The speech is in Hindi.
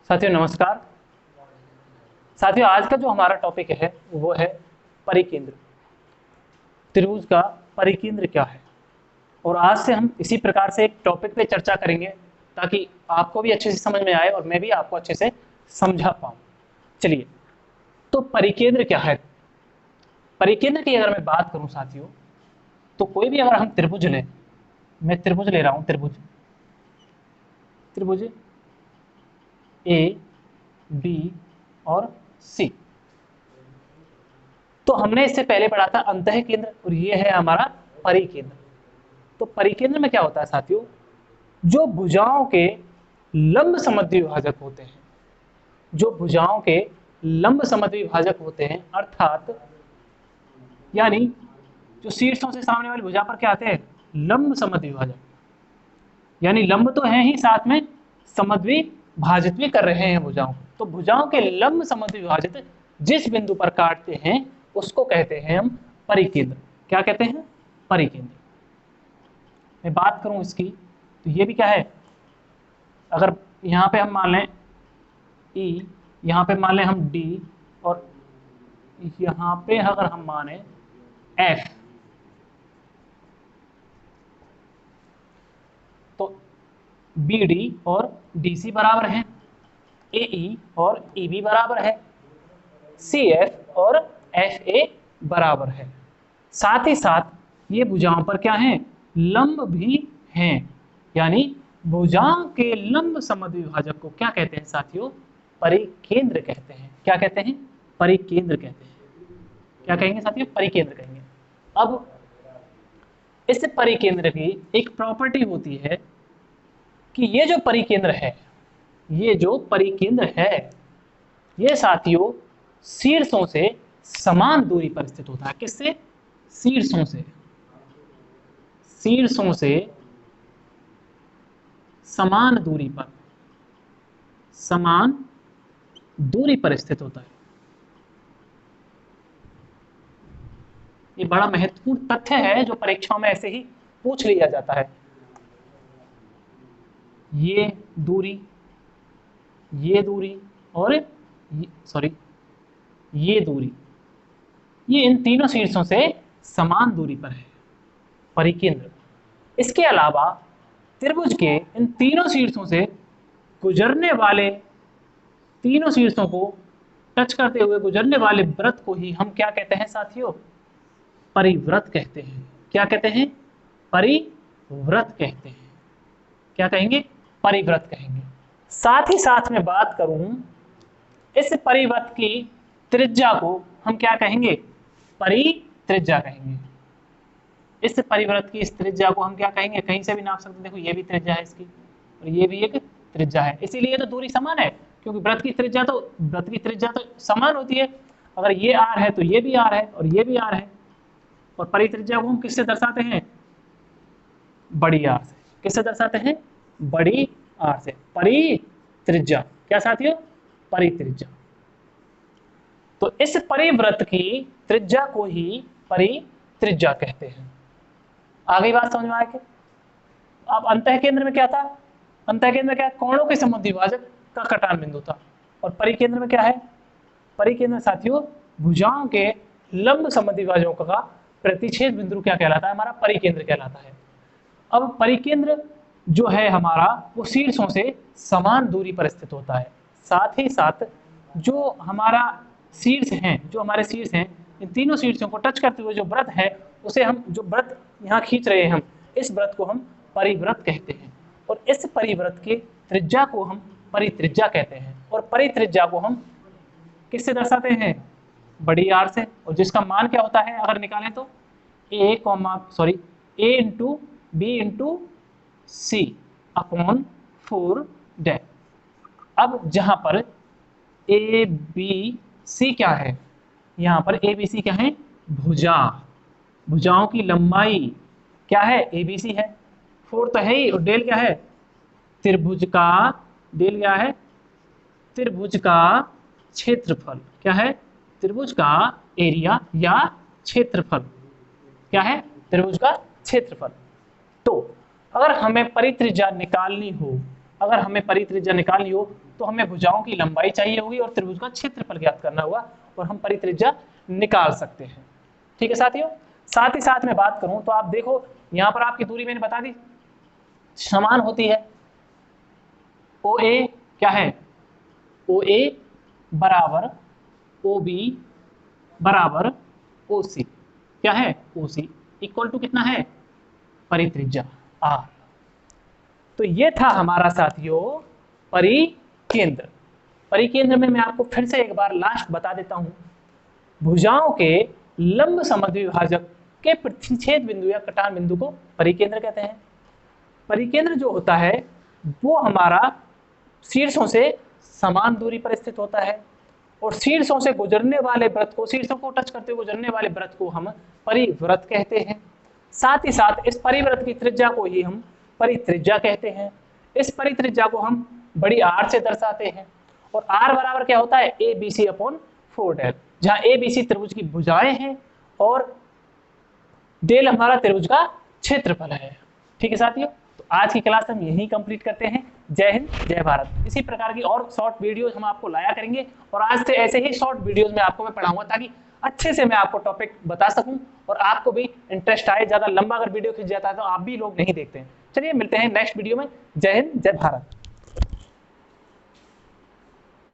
साथियों नमस्कार। साथियों आज का जो हमारा टॉपिक है वो है परिकेंद्र। त्रिभुज का परिकेंद्र क्या है, और आज से हम इसी प्रकार से एक टॉपिक पे चर्चा करेंगे ताकि आपको भी अच्छे से समझ में आए और मैं भी आपको अच्छे से समझा पाऊँ। चलिए, तो परिकेंद्र क्या है। परिकेंद्र की अगर मैं बात करूँ साथियों, तो कोई भी अगर हम त्रिभुज लें, मैं त्रिभुज ले रहा हूँ, त्रिभुज ए बी और सी। तो हमने इससे पहले पढ़ा था अंतः केंद्र और ये है हमारा परिकेंद्र। तो परिकेंद्र में क्या होता है साथियों, जो भुजाओं के लंब समद्विभाजक होते हैं, जो भुजाओं के लंब समद्विभाजक होते हैं, अर्थात यानी जो शीर्षों से सामने वाली भुजा पर क्या आते हैं, लंब समद्विभाजक, यानी लंब तो है ही, साथ में समद्विभाजित भी कर रहे हैं भुजाओं को। तो भुजाओं के लंब समद्विभाजित जिस बिंदु पर काटते हैं उसको कहते हैं हम परिकेंद्र। क्या कहते हैं? परिकेंद्र। मैं बात करूं इसकी, तो ये भी क्या है, अगर यहां पे हम मान लें E, यहां पे मान लें हम D, और यहां पे अगर हम माने F, तो BD और DC बराबर है, AE और EB बराबर है, CF और FA बराबर है। साथ ही साथ ये भुजाओं पर क्या है, लंब भी हैं, यानी भुजाओं के लंब समद्विभाजक को क्या कहते हैं साथियों, परिकेंद्र कहते हैं। क्या कहते हैं? परिकेंद्र कहते हैं। क्या कहेंगे साथियों? परिकेंद्र कहेंगे। अब इस परिकेंद्र की एक प्रॉपर्टी होती है कि ये जो परिकेंद्र है, ये जो परिकेंद्र है, ये साथियों शीर्षों से समान दूरी पर स्थित होता है। किससे? शीर्षों से, शीर्षों से समान दूरी पर, समान दूरी पर स्थित होता है। ये बड़ा महत्वपूर्ण तथ्य है जो परीक्षाओं में ऐसे ही पूछ लिया जाता है। ये दूरी, ये दूरी और ये दूरी, ये इन तीनों शीर्षों से समान दूरी पर है, परिकेंद्र। इसके अलावा त्रिभुज के इन तीनों शीर्षों से गुजरने वाले, तीनों शीर्षों को टच करते हुए गुजरने वाले वृत्त को ही हम क्या कहते हैं साथियों, परिवृत्त कहते हैं। क्या कहते हैं? परिवृत्त कहते हैं। क्या कहेंगे? परिवृत्त कहेंगे। साथ ही साथ में बात करूं, इस परिवृत्त की त्रिज्या को हम क्या कहेंगे, परित्रिज्या कहेंगे। इस परिवृत्त की इस त्रिज्या को हम क्या कहेंगे, कहीं से भी नाप सकते हैं। देखो ये भी त्रिज्या है इसकी, और ये भी एक त्रिज्या है, इसीलिए तो दूरी समान है, क्योंकि वृत्त की त्रिज्या तो समान होती है। अगर ये r है तो ये भी r है और ये भी r है। और परित्रिज्या को हम किससे दर्शाते हैं, बड़ी r से। किससे दर्शाते हैं? बड़ी r से। परित्रिज्या। क्या साथियों? परित्रिज्या। तो इस परिवृत्त की त्रिज्या को ही परित्रिज्या कहते हैं। आगे बात समझ में आए क्या? अब अंतः केंद्र में क्या था, अंतः केंद्र में क्या, कोणों के समद्विभाजक का कटान बिंदु था। और परिकेंद्र में क्या है, परिकेंद्र साथियों भुजाओं के लंब समद्विभाजकों का प्रतिच्छेद बिंदु क्या कहलाता है, हमारा परिकेंद्र कहलाता है। अब परिकेंद्र जो है हमारा, वो शीर्षों से समान दूरी पर स्थित होता है। साथ ही साथ जो हमारा शीर्ष हैं, जो हमारे शीर्ष हैं, इन तीनों शीर्षों को टच करते हुए जो वृत्त है, उसे हम, जो वृत्त यहाँ खींच रहे हैं हम, इस वृत्त को हम परिवृत्त कहते हैं। और इस परिवृत्त के त्रिज्या को हम परित्रिज्या कहते हैं। और परित्रिज्या को हम किससे दर्शाते हैं, बड़ी आर से। और जिसका मान क्या होता है अगर निकालें तो a into b into c upon 4 dash. अब जहां पर ए बी सी क्या है, यहाँ पर ए बी सी क्या है, भुजा, भुजाओं की लंबाई क्या है, ए बी सी है। 4 तो है ही, और डेल क्या है, त्रिभुज का, डेल क्या है, त्रिभुज का क्षेत्रफल। क्या है? त्रिभुज का एरिया या क्षेत्रफल। क्या है? त्रिभुज का क्षेत्रफल। तो अगर हमें परित्रिज्या निकालनी हो, अगर हमें परित्रिज्या निकालनी हो तो हमें भुजाओं की लंबाई चाहिए होगी और त्रिभुज का क्षेत्रफल ज्ञात करना होगा और हम परित्रिज्या निकाल सकते हैं। ठीक है साथियों, साथ ही साथ में बात करूं तो आप देखो यहां पर आपकी दूरी मैंने बता दी समान होती है। ओ ए क्या है, ओ ए बराबर ओ बी बराबर ओ सी, क्या है ओ सी इक्वल टू कितना है परित्रिज्या आर। तो ये था हमारा साथियों परिकेंद्र। परिकेंद्र में मैं आपको फिर से एक बार लास्ट बता देता हूं, भुजाओं के लंब समद्विभाजक के प्रतिच्छेद बिंदु या कटान बिंदु को परिकेंद्र कहते हैं। परिकेंद्र जो होता है वो हमारा शीर्षों से समान दूरी पर स्थित होता है और शीर्षों से गुजरने वाले वृत्त को, शीर्षों को टच करते हुए गुजरने वाले वृत्त को हम परिवृत्त कहते हैं। साथ ही साथ इस परिवृत्त की त्रिज्या को ही हम परित्रिज्या कहते हैं। इस परित्रिज्या को हम बड़ी आर से दर्शाते हैं और आर बराबर क्या होता है ए बी सी अपॉन 4 जहां ए बी सी त्रिभुज की भुजाएं हैं और डेल हमारा त्रिभुज का क्षेत्रफल है। ठीक है साथियों, तो आज की क्लास हम यहीं कंप्लीट करते हैं। जय हिंद जय भारत। इसी प्रकार की और शॉर्ट वीडियोस हम आपको लाया करेंगे और आज से ऐसे ही शॉर्ट वीडियोस में आपको मैं पढ़ाऊंगा ताकि अच्छे से मैं आपको टॉपिक बता सकूं और आपको भी इंटरेस्ट आए। ज्यादा लंबा अगर वीडियो खिंच जाता है तो आप भी लोग नहीं देखते हैं। चलिए मिलते हैं नेक्स्ट वीडियो में। जय हिंद जय भारत।